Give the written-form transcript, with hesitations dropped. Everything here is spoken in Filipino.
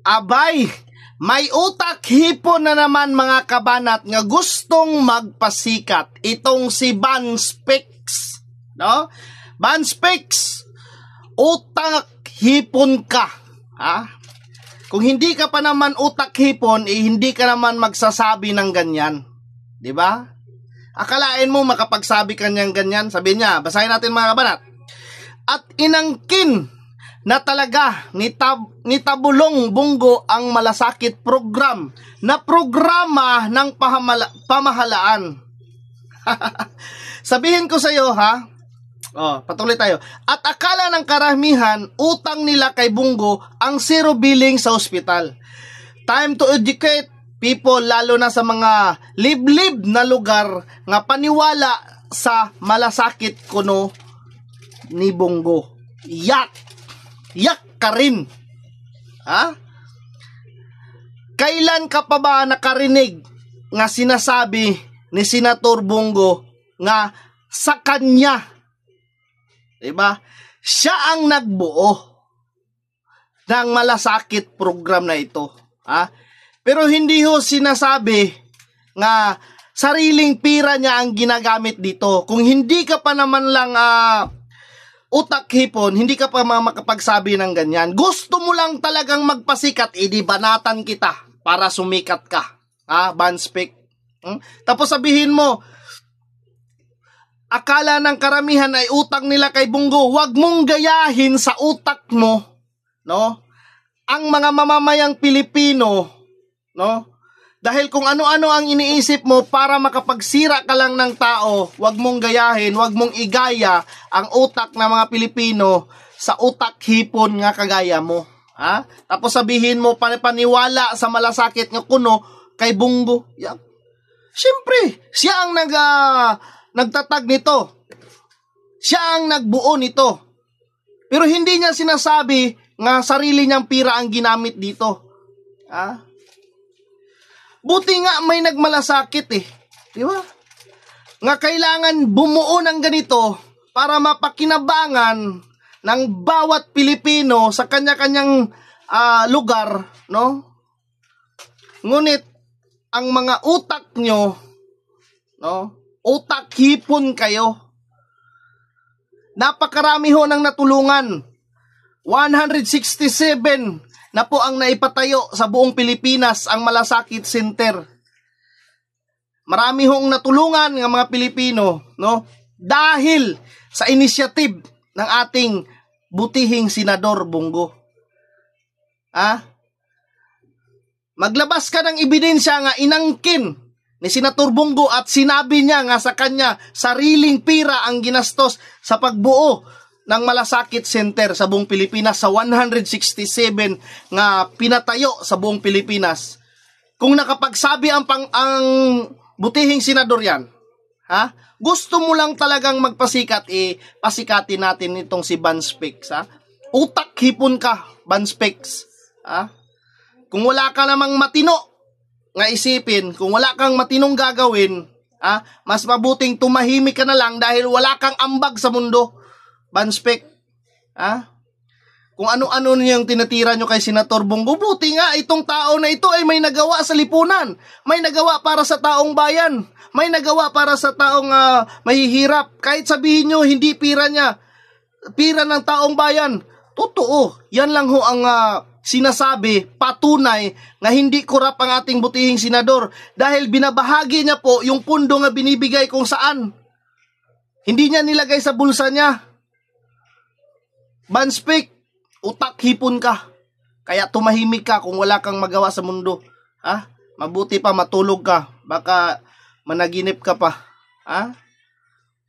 Abay, may utak hipon na naman mga kabanat nga gustong magpasikat. Itong si Banspix, no? Banspix, utak hipon ka, ha? Kung hindi ka pa naman utak hipon, hindi ka naman magsasabi ng ganyan. 'Di ba? Akalain mo makapagsabi ka niyang ganyan? Sabi niya, basahin natin mga kabanat. At inangkin na talaga ni Tabulong Bungo ang malasakit program na programa ng pamahalaan. Sabihin ko sa iyo, ha? Patuloy tayo. At akala ng karamihan, utang nila kay Bungo ang zero billing sa ospital. Time to educate people, lalo na sa mga liblib na lugar nga paniwala sa malasakit kuno ni Bungo. Yak ka rin. Ha? Kailan ka pa ba nakarinig nga sinasabi ni Senator Bungo nga sa kanya, diba, siya ang nagbuo ng malasakit program na ito, ha? Pero hindi ho sinasabi nga sariling pira niya ang ginagamit dito. Kung hindi ka pa naman lang utak hipon, hindi ka pa makapagsabi ng ganyan. Gusto mo lang talagang magpasikat, banatan kita para sumikat ka. Banspik. Tapos sabihin mo, akala ng karamihan ay utang nila kay Bungo. Huwag mong gayahin sa utak mo, no? Ang mga mamamayang Pilipino, no? Dahil kung ano-ano ang iniisip mo para makapagsira ka lang ng tao, wag mong gayahin, wag mong igaya ang utak ng mga Pilipino sa utak hipon nga kagaya mo. Ha? Tapos sabihin mo, paniwala sa malasakit nga kuno kay Bungo. Yeah. Siyempre, siya ang nagtatag nito. Siya ang nagbuo nito. Pero hindi niya sinasabi nga sarili niyang pira ang ginamit dito. Ha? Buti nga may nagmalasakit di ba? Nga kailangan bumuo ng ganito para mapakinabangan ng bawat Pilipino sa kanya-kanyang lugar, no? Ngunit ang mga utak nyo, no? Utak hipon kayo. Napakarami ho ng natulungan. 167 na po ang naipatayo sa buong Pilipinas ang Malasakit Center. Marami hong natulungan ng mga Pilipino, no? Dahil sa initiative ng ating butihing Senador Bungo. Maglabas ka ng ebidensya nga inangkin ni Senator Bungo at sinabi niya nga sa kanya sariling pira ang ginastos sa pagbuo ng Malasakit Center sa buong Pilipinas sa 167 nga pinatayo sa buong Pilipinas. Kung nakapagsabi ang butihing senador yan, ha? Gusto mo lang talagang magpasikat, pasikatin natin itong si Banspix, ha? Utak hipon ka, Banspix, ha? Kung wala ka namang matino nga isipin, kung wala kang matinong gagawin, ha? Mas mabuting tumahimik ka na lang dahil wala kang ambag sa mundo. Banspik, kung ano-ano niyang tinatira nyo kay Senator Bungo, buti nga itong tao na ito ay may nagawa sa lipunan, may nagawa para sa taong bayan, may nagawa para sa taong mahihirap. Kahit sabihin nyo, hindi pira niya, pira ng taong bayan. Totoo, yan lang ho ang sinasabi, patunay na hindi korap ang ating butihing senador dahil binabahagi niya po yung pundo nga binibigay kung saan. Hindi niya nilagay sa bulsa niya. Banspik, utak hipon ka. Kaya tumahimik ka kung wala kang magawa sa mundo. Mabuti pa matulog ka. Baka managinip ka pa.